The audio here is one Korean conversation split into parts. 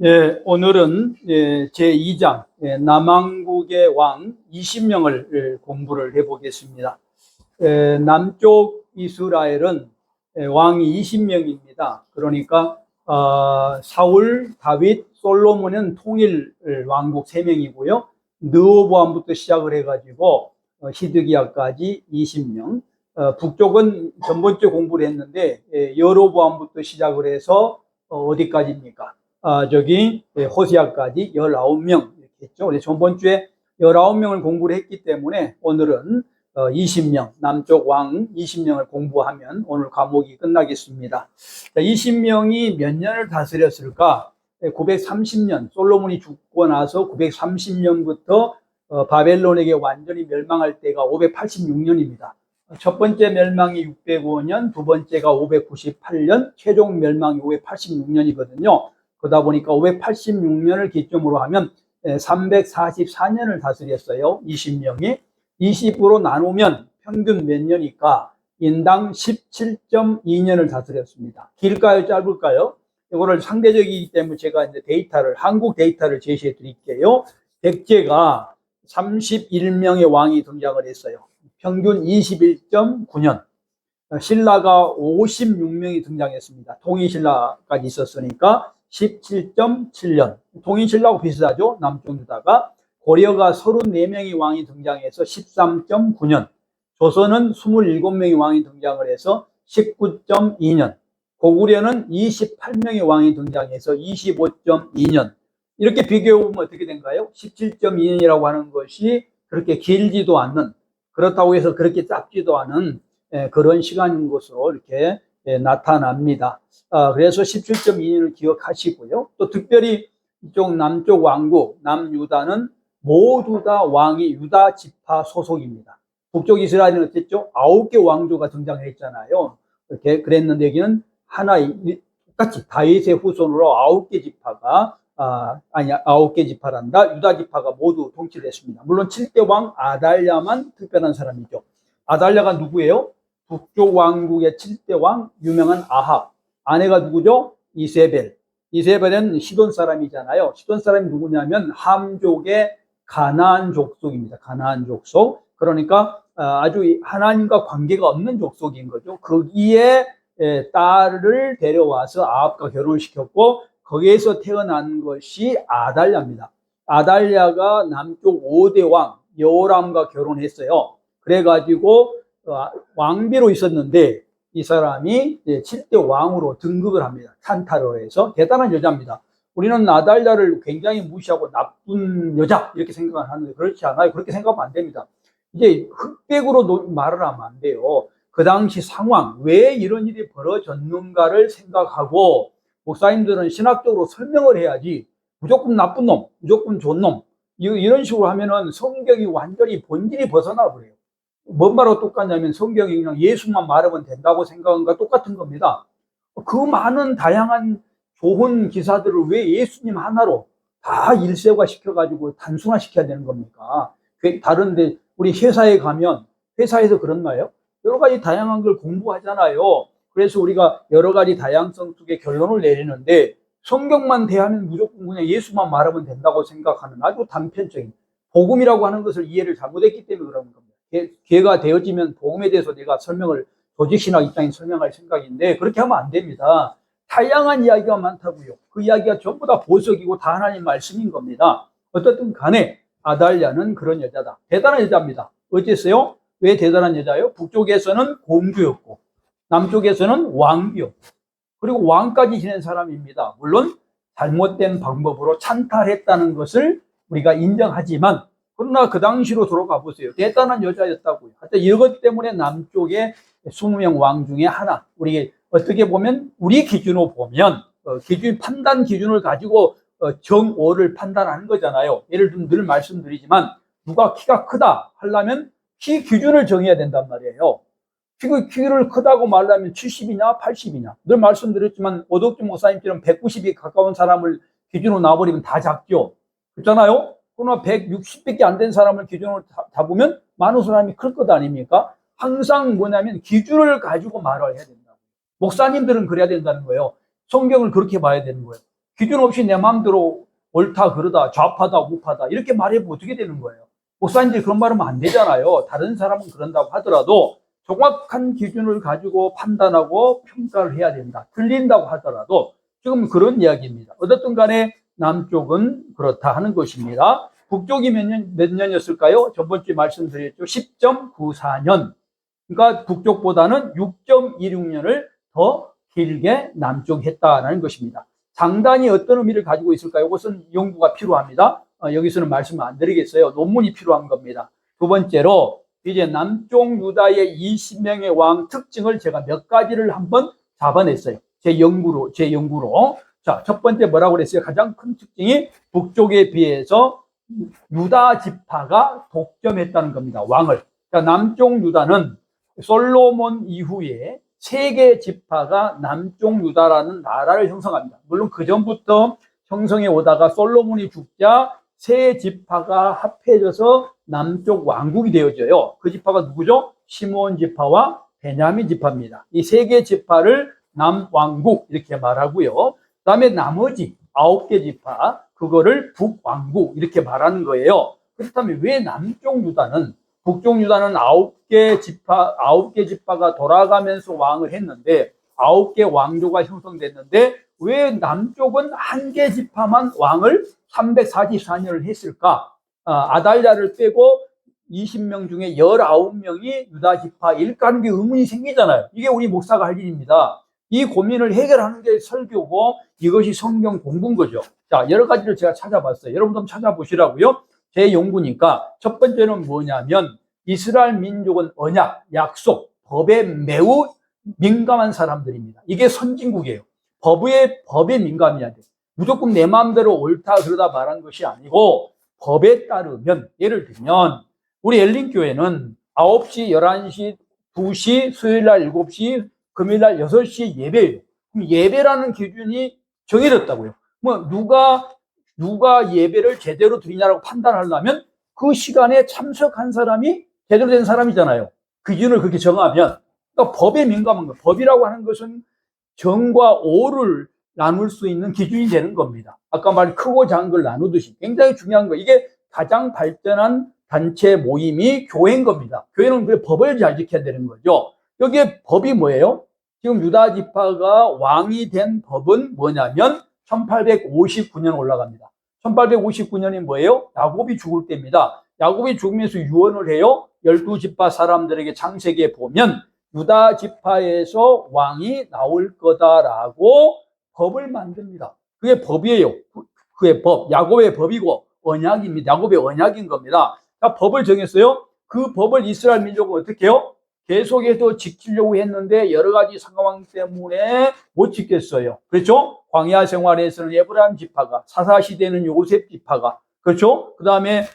예, 오늘은 제2장 남왕국의 왕 20명을 공부를 해보겠습니다. 남쪽 이스라엘은 왕이 20명입니다. 그러니까 사울, 다윗, 솔로몬은 통일 왕국 3명이고요. 르호보암부터 시작을 해가지고 히드기야까지 20명. 북쪽은 전번주에 공부를 했는데 여로보암부터 시작을 해서 어디까지입니까? 호세아까지 19명 이렇게 했죠. 그래서 전번주에 19명을 공부를 했기 때문에 오늘은 20명, 남쪽 왕 20명을 공부하면 오늘 과목이 끝나겠습니다. 20명이 몇 년을 다스렸을까? 930년, 솔로몬이 죽고 나서 930년부터 바벨론에게 완전히 멸망할 때가 586년입니다. 첫 번째 멸망이 605년, 두 번째가 598년, 최종 멸망이 586년이거든요. 그러다 보니까 586년을 기점으로 하면 344년을 다스렸어요. 20명이. 20으로 나누면 평균 몇 년일까? 인당 17.2년을 다스렸습니다. 길까요? 짧을까요? 이거를 상대적이기 때문에 제가 이제 한국 데이터를 제시해 드릴게요. 백제가 31명의 왕이 등장을 했어요. 평균 21.9년. 신라가 56명이 등장했습니다. 통일신라까지 있었으니까 17.7년. 통일신라하고 비슷하죠? 남쪽 유다가. 고려가 34명의 왕이 등장해서 13.9년. 조선은 27명의 왕이 등장을 해서 19.2년. 고구려는 28명의 왕이 등장해서 25.2년. 이렇게 비교해보면 어떻게 된가요? 17.2년이라고 하는 것이 그렇게 길지도 않는, 그렇다고 해서 그렇게 짧지도 않은 그런 시간인 것으로 이렇게 나타납니다. 그래서 17.2년을 기억하시고요. 또 특별히 이쪽 남쪽 왕국, 남유다는 모두 다 왕이 유다 지파 소속입니다. 북쪽 이스라엘은 어땠죠? 9개 왕조가 등장했잖아요. 이렇게 그랬는데 여기는 똑같이 다윗의 후손으로 9개 지파가 9개 지파란다. 유다 지파가 모두 통치를 했습니다. 물론 7대 왕 아달랴만 특별한 사람이죠. 아달랴가 누구예요? 북쪽 왕국의 7대 왕, 유명한 아합. 아내가 누구죠? 이세벨. 이세벨은 시돈 사람이잖아요. 시돈 사람이 누구냐면 함족의 가나안 족속입니다. 가나안 족속. 그러니까 아주 하나님과 관계가 없는 족속인 거죠. 거기에 딸을 데려와서 아합과 결혼을 시켰고 거기에서 태어난 것이 아달랴입니다. 아달랴가 남쪽 5대 왕 여호람과 결혼했어요. 그래가지고 왕비로 있었는데 이 사람이 7대 왕으로 등극을 합니다. 찬타로 해서. 대단한 여자입니다. 우리는 아달랴를 굉장히 무시하고 나쁜 여자 이렇게 생각을 하는데 그렇지 않아요. 그렇게 생각하면 안 됩니다. 이제 흑백으로 말을 하면 안 돼요. 그 당시 상황, 왜 이런 일이 벌어졌는가를 생각하고 목사님들은 신학적으로 설명을 해야지 무조건 나쁜 놈, 무조건 좋은 놈 이런 식으로 하면은 성경이 완전히 본질이 벗어나 버려요. 뭔 말하고 똑같냐면 성경이 그냥 예수만 말하면 된다고 생각한 것과 똑같은 겁니다. 그 많은 다양한 좋은 기사들을 왜 예수님 하나로 다 일세화 시켜가지고 단순화 시켜야 되는 겁니까? 다른데 우리 회사에 가면 회사에서 그런가요? 여러 가지 다양한 걸 공부하잖아요. 그래서 우리가 여러 가지 다양성 속에 결론을 내리는데 성경만 대하면 무조건 그냥 예수만 말하면 된다고 생각하는 아주 단편적인 복음이라고 하는 것을 이해를 잘못했기 때문에 그런 겁니다. 기회가 되어지면 복음에 대해서 내가 조직신학 입장에 설명할 생각인데 그렇게 하면 안 됩니다. 다양한 이야기가 많다고요. 그 이야기가 전부 다 보석이고 다 하나님 말씀인 겁니다. 어떻든 간에 아달랴는 그런 여자다. 대단한 여자입니다. 어쨌어요? 왜 대단한 여자예요? 북쪽에서는 공주였고 남쪽에서는 왕비였고 그리고 왕까지 지낸 사람입니다. 물론 잘못된 방법으로 찬탈했다는 것을 우리가 인정하지만 그러나 그 당시로 돌아가 보세요. 대단한 여자였다고요. 하여튼 이것 때문에 남쪽의 20명 왕 중에 하나. 우리 어떻게 보면 우리 기준으로 보면 판단 기준을 가지고 정오를 판단하는 거잖아요. 예를 들면 늘 말씀드리지만 누가 키가 크다 하려면 키 기준을 정해야 된단 말이에요. 키를 크다고 말하면 70이냐 80이냐 늘 말씀드렸지만 오덕주 목사님처럼 190이 가까운 사람을 기준으로 놔버리면 다 작죠. 그렇잖아요. 그러나 160밖에 안 된 사람을 기준으로 잡으면 많은 사람이 클 것 아닙니까? 항상 뭐냐면 기준을 가지고 말을 해야 된다. 목사님들은 그래야 된다는 거예요. 성경을 그렇게 봐야 되는 거예요. 기준 없이 내 마음대로 옳다, 그러다, 좌파다, 우파다 이렇게 말해보면 어떻게 되는 거예요? 목사님들이 그런 말하면 안 되잖아요. 다른 사람은 그런다고 하더라도 정확한 기준을 가지고 판단하고 평가를 해야 된다. 틀린다고 하더라도 지금 그런 이야기입니다. 어떻든 간에 남쪽은 그렇다 하는 것입니다. 북쪽이 몇 년이었을까요? 저번 주에 말씀드렸죠. 10.94년. 그러니까 북쪽보다는 6.26년을 더 길게 남쪽이 했다는 것입니다. 장단이 어떤 의미를 가지고 있을까요? 이것은 연구가 필요합니다. 여기서는 말씀을 안 드리겠어요. 논문이 필요한 겁니다. 두 번째로 이제 남쪽 유다의 20명의 왕 특징을 제가 몇 가지를 한번 잡아냈어요. 제 연구로. 자, 첫 번째 뭐라고 그랬어요? 가장 큰 특징이 북쪽에 비해서 유다 지파가 독점했다는 겁니다. 왕을. 자, 남쪽 유다는 솔로몬 이후에 세 개 지파가 남쪽 유다라는 나라를 형성합니다. 물론 그 전부터 형성해 오다가 솔로몬이 죽자 세 지파가 합해져서 남쪽 왕국이 되어져요. 그 지파가 누구죠? 시므온 지파와 베냐민 지파입니다. 이 세 개 지파를 남왕국 이렇게 말하고요. 그 다음에 나머지 9개 지파, 그거를 북왕국 이렇게 말하는 거예요. 그렇다면 왜 남쪽 유다는, 북쪽 유다는 9개 지파가 돌아가면서 왕을 했는데 9개 왕조가 형성됐는데 왜 남쪽은 한 개 지파만 왕을 344년을 했을까? 아달랴를 빼고 20명 중에 19명이 유다 지파일까 하는 게 의문이 생기잖아요. 이게 우리 목사가 할 일입니다. 이 고민을 해결하는 게 설교고 이것이 성경 공부인 거죠. 자, 여러 가지를 제가 찾아봤어요. 여러분도 한번 찾아보시라고요. 제 연구니까 첫 번째는 뭐냐면 이스라엘 민족은 언약, 약속, 법에 매우 민감한 사람들입니다. 이게 선진국이에요. 법에 민감해야 돼요. 무조건 내 마음대로 옳다 그러다 말한 것이 아니고 법에 따르면, 예를 들면 우리 엘린교회는 9시, 11시, 2시, 수요일날 7시, 금요일날 6시 예배예요. 그럼 예배라는 기준이 정해졌다고요. 뭐 누가 예배를 제대로 드리냐라고 판단하려면 그 시간에 참석한 사람이 제대로 된 사람이잖아요. 그 기준을 그렇게 정하면. 그러니까 법에 민감한 거예요. 법이라고 하는 것은 정과 오를 나눌 수 있는 기준이 되는 겁니다. 아까 말한 크고 작은 걸 나누듯이 굉장히 중요한 거예요. 이게 가장 발전한 단체 모임이 교회인 겁니다. 교회는 그 법을 잘 지켜야 되는 거죠. 여기에 법이 뭐예요? 지금 유다 지파가 왕이 된 법은 뭐냐면 1859년 올라갑니다. 1859년이 뭐예요? 야곱이 죽을 때입니다. 야곱이 죽으면서 유언을 해요. 12지파 사람들에게 창세기에 보면 유다 지파에서 왕이 나올 거다라고 법을 만듭니다. 그게 법이에요. 그게 법. 야곱의 법이고 언약입니다. 야곱의 언약인 겁니다. 그러니까 법을 정했어요. 그 법을 이스라엘 민족은 어떻게 해요? 계속해서 지키려고 했는데 여러 가지 상황 때문에 못 지켰어요. 그렇죠? 광야 생활에서는 에브라임 지파가, 사사시대는 요셉 지파가, 그렇죠? 그 다음에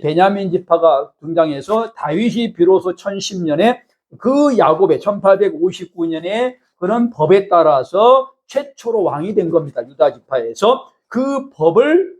베냐민 지파가 등장해서 다윗이 비로소 1010년에 그 야곱의 1859년에 그런 법에 따라서 최초로 왕이 된 겁니다. 유다 지파에서. 그 법을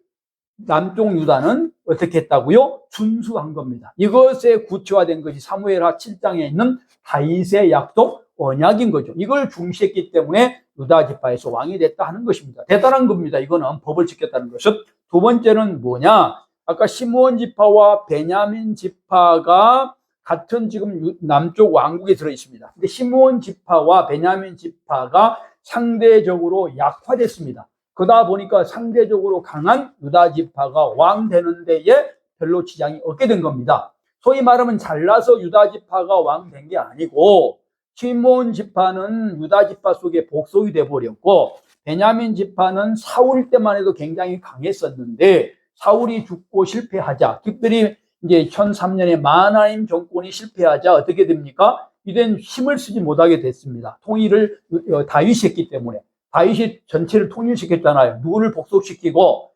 남쪽 유다는 어떻게 했다고요? 준수한 겁니다. 이것에 구체화된 것이 사무엘하 7장에 있는 다윗의 약속 언약인 거죠. 이걸 중시했기 때문에 유다 지파에서 왕이 됐다 하는 것입니다. 대단한 겁니다. 이거는 법을 지켰다는 것은. 두 번째는 뭐냐? 아까 시므온 지파와 베냐민 지파가 같은 지금 남쪽 왕국에 들어 있습니다. 근데 시므온 지파와 베냐민 지파가 상대적으로 약화됐습니다. 그러다 보니까 상대적으로 강한 유다 지파가 왕 되는 데에 별로 지장이 없게 된 겁니다. 소위 말하면 잘나서 유다 지파가 왕 된 게 아니고 시므온 지파는 유다 지파 속에 복속이 돼버렸고 베냐민 지파는 사울 때만 해도 굉장히 강했었는데 사울이 죽고 실패하자, 특별히 이제 1003년에 마하나임 정권이 실패하자 어떻게 됩니까? 이젠 힘을 쓰지 못하게 됐습니다. 통일을 다윗이 했기 때문에. 다윗이 전체를 통일시켰잖아요. 누구를 복속시키고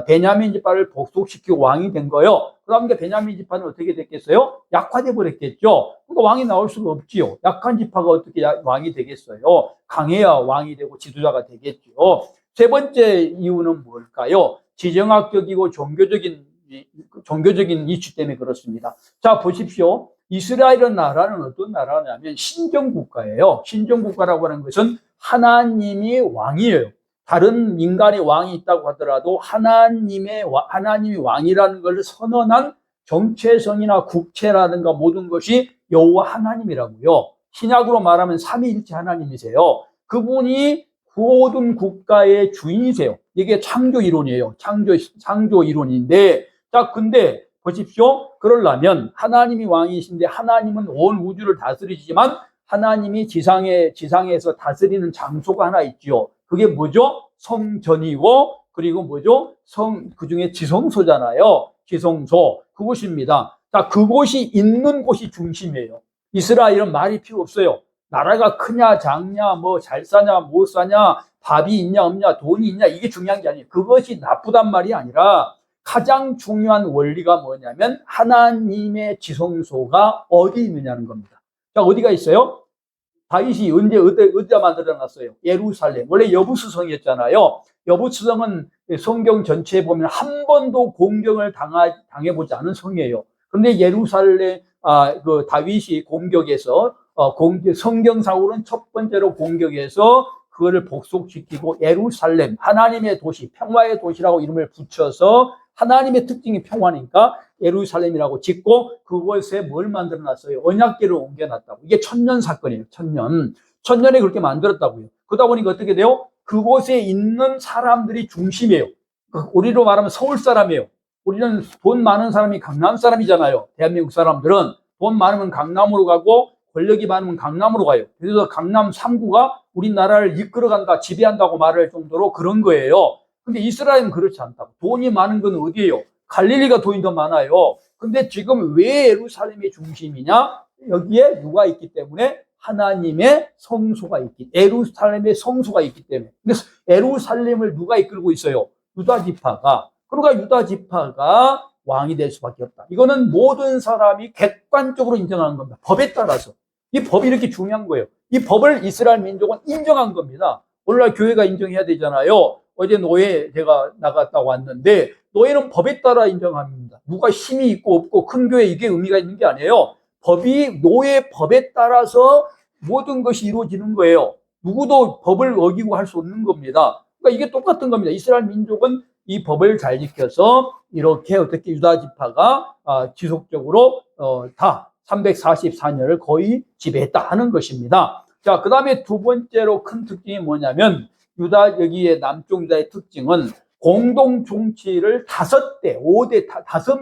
베냐민 지파를 복속시키고 왕이 된 거예요. 그러니까 베냐민 지파는 어떻게 됐겠어요? 약화돼 버렸겠죠. 그러니까 왕이 나올 수가 없지요. 약한 지파가 어떻게 왕이 되겠어요? 강해야 왕이 되고 지도자가 되겠죠. 세 번째 이유는 뭘까요? 지정학적이고 종교적인 이슈 때문에 그렇습니다. 자, 보십시오. 이스라엘은 나라는 어떤 나라냐면 신정국가예요. 신정국가라고 하는 것은 하나님이 왕이에요. 다른 인간의 왕이 있다고 하더라도 하나님이 왕이라는 것을 선언한 정체성이나 국체라든가 모든 것이 여호와 하나님이라고요. 신약으로 말하면 삼위일체 하나님이세요. 그분이 모든 국가의 주인이세요. 이게 창조 이론이에요. 창조 이론인데, 자, 근데 보십시오. 그러려면 하나님이 왕이신데 하나님은 온 우주를 다스리지만 하나님이 지상에서 다스리는 장소가 하나 있지요. 그게 뭐죠? 성전이고, 그리고 뭐죠? 그 중에 지성소잖아요. 지성소. 그곳입니다. 자, 그곳이 있는 곳이 중심이에요. 이스라엘은 말이 필요 없어요. 나라가 크냐, 작냐, 뭐 잘 사냐, 못 사냐, 밥이 있냐, 없냐, 돈이 있냐, 이게 중요한 게 아니에요. 그것이 나쁘단 말이 아니라 가장 중요한 원리가 뭐냐면 하나님의 지성소가 어디 있느냐는 겁니다. 자, 어디가 있어요? 다윗이 어디다 만들어놨어요? 예루살렘. 원래 여부수성이었잖아요. 여부수성은 성경 전체에 보면 한 번도 공격을 당해보지 않은 성이에요. 그런데 예루살렘, 그 다윗이 공격해서, 성경상으로는 첫 번째로 공격해서 그거를 복속시키고 예루살렘, 하나님의 도시, 평화의 도시라고 이름을 붙여서 하나님의 특징이 평화니까 예루살렘이라고 짓고 그곳에 뭘 만들어 놨어요? 언약궤를 옮겨놨다고. 이게 천년 사건이에요. 천년에 그렇게 만들었다고요. 그러다 보니까 어떻게 돼요? 그곳에 있는 사람들이 중심이에요. 우리로 말하면 서울 사람이에요. 우리는 돈 많은 사람이 강남 사람이잖아요. 대한민국 사람들은 돈 많으면 강남으로 가고 권력이 많으면 강남으로 가요. 그래서 강남 3구가 우리나라를 이끌어간다, 지배한다고 말할 정도로 그런 거예요. 근데 이스라엘은 그렇지 않다고. 돈이 많은 건 어디예요? 갈릴리가 돈이 더 많아요. 근데 지금 왜 예루살렘이 중심이냐? 여기에 누가 있기 때문에? 하나님의 성소가 예루살렘의 성소가 있기 때문에. 그래서 예루살렘을 누가 이끌고 있어요? 유다 지파가. 그러니까 유다 지파가 왕이 될 수밖에 없다. 이거는 모든 사람이 객관적으로 인정하는 겁니다. 법에 따라서. 이 법이 이렇게 중요한 거예요. 이 법을 이스라엘 민족은 인정한 겁니다. 오늘날 교회가 인정해야 되잖아요. 어제 노예 제가 나갔다 왔는데 노예는 법에 따라 인정합니다. 누가 힘이 있고 없고 큰 교회 이게 의미가 있는 게 아니에요. 노예 법에 따라서 모든 것이 이루어지는 거예요. 누구도 법을 어기고 할 수 없는 겁니다. 그러니까 이게 똑같은 겁니다. 이스라엘 민족은 이 법을 잘 지켜서 이렇게 어떻게 유다 지파가 지속적으로 다 344년을 거의 지배했다 하는 것입니다. 자, 그 다음에 두 번째로 큰 특징이 뭐냐면 여기에 남쪽 유다의 특징은 공동 총치를 5대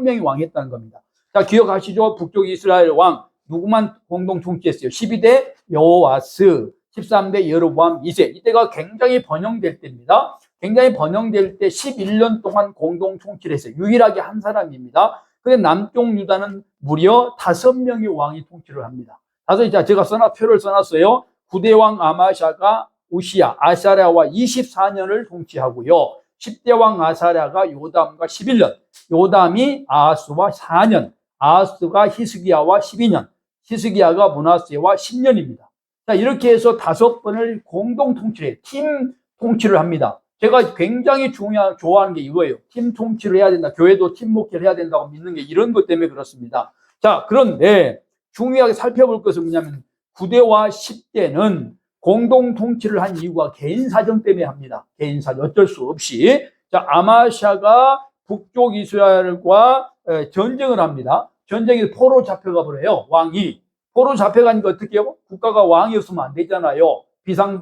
명이 왕했다는 겁니다. 자, 기억하시죠? 북쪽 이스라엘 왕 누구만 공동 총치했어요? 12대 여호와스, 13대 여로보암 2세. 이때가 굉장히 번영될 때입니다. 굉장히 번영될 때 11년 동안 공동 총치를 했어요. 유일하게 한 사람입니다. 근데 남쪽 유다는 무려 5명의 왕이 통치를 합니다. 제가 표를 써놨어요. 9대 왕 아마샤가 우시야, 아사랴와 24년을 통치하고요. 10대 왕 아사랴가 요담과 11년, 요담이 아하스와 4년, 아하스가 히스기야와 12년, 히스기야가 므낫세와 10년입니다. 자, 이렇게 해서 5번을 공동 통치를 해요. 팀 통치를 합니다. 제가 굉장히 좋아하는 게 이거예요. 팀 통치를 해야 된다. 교회도 팀 목회를 해야 된다고 믿는 게 이런 것 때문에 그렇습니다. 자, 그런데 중요하게 살펴볼 것은 뭐냐면 9대와 10대는 공동 통치를 한 이유가 개인 사정 때문에 합니다. 개인 사정 어쩔 수 없이. 자, 아마샤가 북쪽 이스라엘과 전쟁을 합니다. 전쟁에서 포로 잡혀가 버려요. 왕이. 포로 잡혀가니까 어떻게 해요? 국가가 왕이 없으면 안 되잖아요.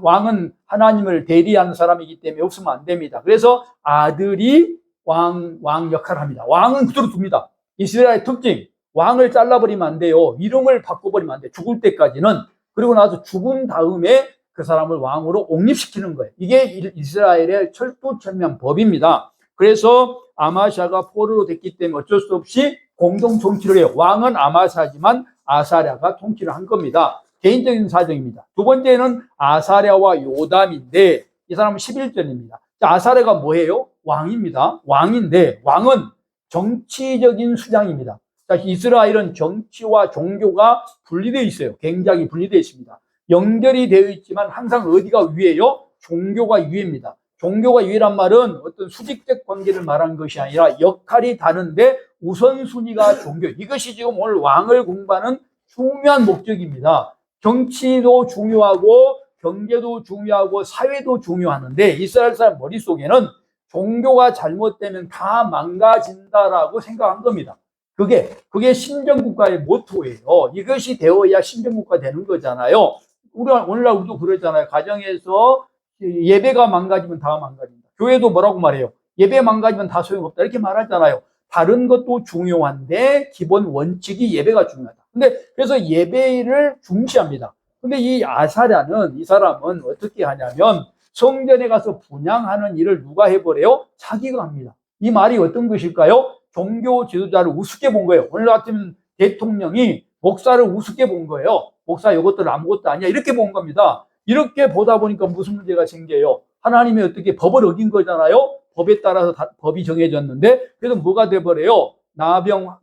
왕은 하나님을 대리하는 사람이기 때문에 없으면 안 됩니다. 그래서 아들이 왕 역할을 합니다. 왕은 그대로 둡니다. 이스라엘 특징. 왕을 잘라버리면 안 돼요. 이름을 바꿔버리면 안 돼요. 죽을 때까지는. 그리고 나서 죽은 다음에 그 사람을 왕으로 옹립시키는 거예요. 이게 이스라엘의 철두철미한 법입니다. 그래서 아마샤가 포로로 됐기 때문에 어쩔 수 없이 공동 통치를 해요. 왕은 아마샤지만 아사랴가 통치를 한 겁니다. 개인적인 사정입니다. 두 번째는 아사랴와 요담인데 이 사람은 11전입니다. 아사랴가 뭐예요? 왕입니다. 왕인데 왕은 정치적인 수장입니다. 이스라엘은 정치와 종교가 분리되어 있어요. 굉장히 분리되어 있습니다. 연결이 되어 있지만 항상 어디가 위에요? 종교가 위입니다. 종교가 위란 말은 어떤 수직적 관계를 말하는 것이 아니라 역할이 다른데 우선순위가 종교. 이것이 지금 오늘 왕을 공부하는 중요한 목적입니다. 정치도 중요하고 경제도 중요하고 사회도 중요하는데 이스라엘 사람 머릿속에는 종교가 잘못되면 다 망가진다라고 생각한 겁니다. 그게 신정국가의 모토예요. 이것이 되어야 신정국가 되는 거잖아요. 오늘날 우리도 그러잖아요. 가정에서 예배가 망가지면 다 망가진다. 교회도 뭐라고 말해요? 예배 망가지면 다 소용없다. 이렇게 말하잖아요. 다른 것도 중요한데 기본 원칙이 예배가 중요하다. 근데 그래서 예배를 중시합니다. 근데 이 아사랴는 이 사람은 어떻게 하냐면 성전에 가서 분향하는 일을 누가 해버려요? 자기가 합니다. 이 말이 어떤 것일까요? 종교 지도자를 우습게 본 거예요. 오늘 같은 대통령이 목사를 우습게 본 거예요. 목사 이것들 아무것도 아니야 이렇게 본 겁니다. 이렇게 보다 보니까 무슨 문제가 생겨요? 하나님이 어떻게 법을 어긴 거잖아요. 법에 따라서 법이 정해졌는데 그래서 뭐가 돼버려요? 나병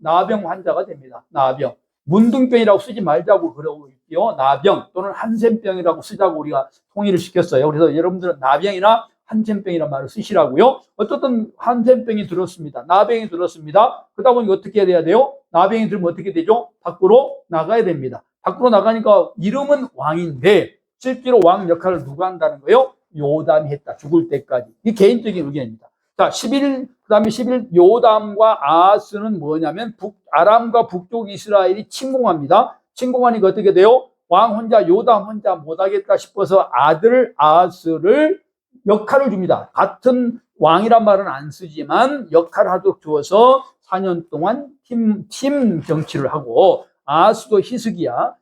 환자가 됩니다. 나병. 문둥병이라고 쓰지 말자고 그러고 있고요. 나병 또는 한센병이라고 쓰자고 우리가 통일을 시켰어요. 그래서 여러분들은 나병이나 한센병이라는 말을 쓰시라고요. 어떻든 한센병이 들었습니다. 나병이 들었습니다. 그러다 보니 어떻게 해야 돼요? 나병이 들면 어떻게 되죠? 밖으로 나가야 됩니다. 밖으로 나가니까 이름은 왕인데 실제로 왕 역할을 누가 한다는 거예요? 요담이 했다. 죽을 때까지. 이게 개인적인 의견입니다. 자, 11, 그 다음에 11, 요담과 아하스는 뭐냐면 아람과 북쪽 이스라엘이 침공합니다. 침공하니까 어떻게 돼요? 왕 혼자, 요담 혼자 못하겠다 싶어서 아들 아하스를 역할을 줍니다. 같은 왕이란 말은 안 쓰지만 역할을 하도록 주어서 4년 동안 팀 정치를 하고 아하스도 히스기야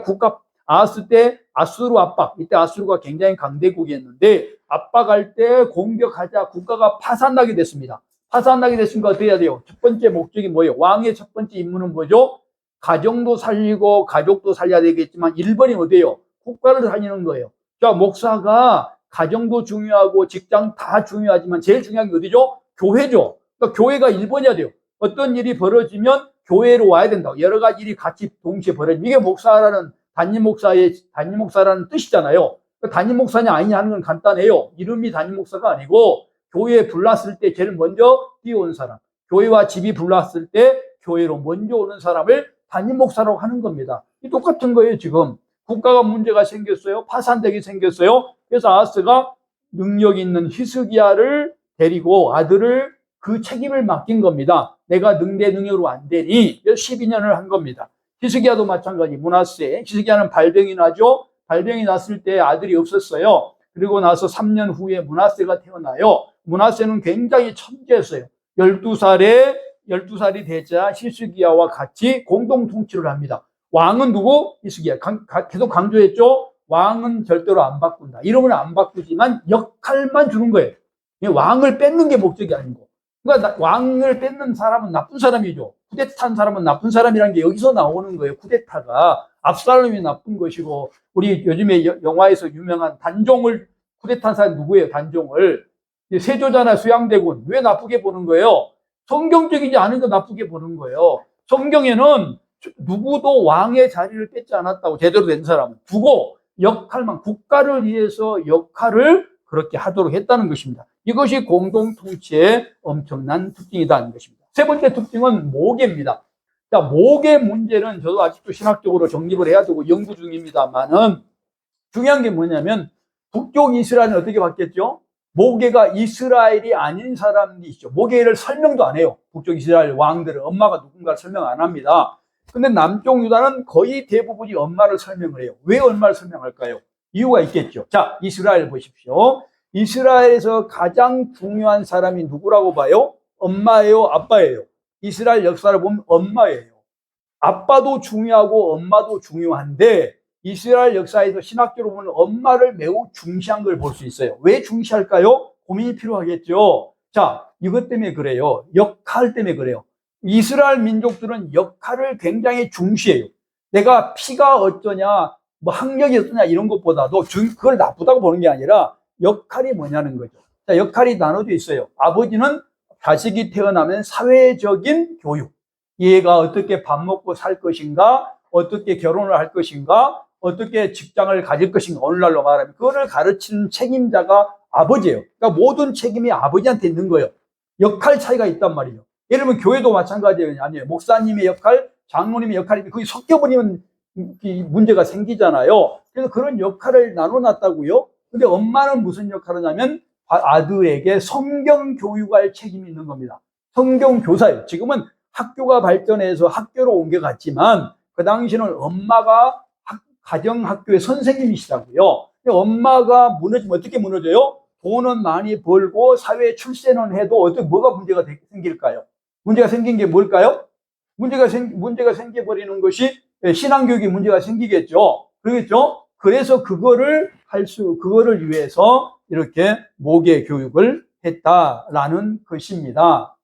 국가 아하스 때 아수르 압박, 이때 아수르가 굉장히 강대국이었는데 압박할 때 공격하자 국가가 파산나게 됐습니다. 파산나게 됐으니까 어떻게 해야 돼요? 첫 번째 목적이 뭐예요? 왕의 첫 번째 임무는 뭐죠? 가정도 살리고 가족도 살려야 되겠지만 1번이 어디예요? 국가를 살리는 거예요. 자, 목사가 가정도 중요하고 직장 다 중요하지만 제일 중요한 게 어디죠? 교회죠. 그러니까 교회가 1번이어야 돼요. 어떤 일이 벌어지면 교회로 와야 된다. 여러 가지 일이 같이 동시에 벌어지면 이게 목사라는 담임 목사라는 뜻이잖아요. 담임 목사냐 아니냐 하는 건 간단해요. 이름이 담임 목사가 아니고 교회에 불났을 때 제일 먼저 뛰어온 사람, 교회와 집이 불났을 때 교회로 먼저 오는 사람을 담임 목사라고 하는 겁니다. 이 똑같은 거예요. 지금 국가가 문제가 생겼어요. 파산되게 생겼어요. 그래서 아하스가 능력 있는 히스기야를 데리고 아들을 그 책임을 맡긴 겁니다. 내가 내 능력으로 안 되니 12년을 한 겁니다. 히스기야도 마찬가지. 므낫세. 히스기야는 발병이 나죠. 발병이 났을 때 아들이 없었어요. 그리고 나서 3년 후에 므낫세가 태어나요. 므낫세는 굉장히 천재였어요. 12살이 되자 히스기야와 같이 공동 통치를 합니다. 왕은 누구? 히스기야. 계속 강조했죠. 왕은 절대로 안 바꾼다. 이름을 안 바꾸지만 역할만 주는 거예요. 왕을 뺏는 게 목적이 아니고. 그러니까 왕을 뺏는 사람은 나쁜 사람이죠. 쿠데타한 사람은 나쁜 사람이라는 게 여기서 나오는 거예요. 쿠데타가 압살롬이 나쁜 것이고 우리 요즘에 영화에서 유명한 단종을 쿠데타한 사람이 누구예요? 단종을 세조자나 수양대군 왜 나쁘게 보는 거예요? 성경적이지 않은 거 나쁘게 보는 거예요. 성경에는 누구도 왕의 자리를 뺏지 않았다고 제대로 된 사람은 두고 역할만 국가를 위해서 역할을 그렇게 하도록 했다는 것입니다. 이것이 공동통치의 엄청난 특징이라는 것입니다. 세 번째 특징은 모계입니다. 자, 모계 문제는 저도 아직도 신학적으로 정립을 해야 되고 연구 중입니다만은 중요한 게 뭐냐면 북쪽 이스라엘은 어떻게 바뀌었죠? 모계가 이스라엘이 아닌 사람이 있죠. 모계를 설명도 안 해요. 북쪽 이스라엘 왕들은 엄마가 누군가를 설명 안 합니다. 근데 남쪽 유다는 거의 대부분이 엄마를 설명을 해요. 왜 엄마를 설명할까요? 이유가 있겠죠. 자, 이스라엘 보십시오. 이스라엘에서 가장 중요한 사람이 누구라고 봐요? 엄마예요? 아빠예요? 이스라엘 역사를 보면 엄마예요. 아빠도 중요하고 엄마도 중요한데 이스라엘 역사에서 신학적으로 보면 엄마를 매우 중시한 걸 볼 수 있어요. 왜 중시할까요? 고민이 필요하겠죠. 자, 이것 때문에 그래요. 역할 때문에 그래요. 이스라엘 민족들은 역할을 굉장히 중시해요. 내가 피가 어쩌냐, 뭐 학력이 어떠냐 이런 것보다도 그걸 나쁘다고 보는 게 아니라 역할이 뭐냐는 거죠. 자, 역할이 나눠져 있어요. 아버지는 자식이 태어나면 사회적인 교육, 얘가 어떻게 밥 먹고 살 것인가, 어떻게 결혼을 할 것인가, 어떻게 직장을 가질 것인가, 오늘날로 말하면 그거를 가르치는 책임자가 아버지예요. 그러니까 모든 책임이 아버지한테 있는 거예요. 역할 차이가 있단 말이에요. 예를 들면 교회도 마찬가지예요. 아니에요. 목사님의 역할, 장로님의 역할이 그게 섞여버리면 문제가 생기잖아요. 그래서 그런 역할을 나눠놨다고요. 근데 엄마는 무슨 역할을 하냐면 아들에게 성경 교육할 책임이 있는 겁니다. 성경 교사예요. 지금은 학교가 발전해서 학교로 옮겨갔지만 그 당시는 엄마가 가정학교의 선생님이시라고요. 엄마가 무너지면 어떻게 무너져요? 돈은 많이 벌고 사회에 출세는 해도 어떻게 뭐가 문제가 생길까요? 문제가 생긴 게 뭘까요? 문제가 생겨버리는 것이 신앙교육이 문제가 생기겠죠. 그러겠죠? 그래서 그거를 위해서 이렇게 모계 교육을 했다라는 것입니다.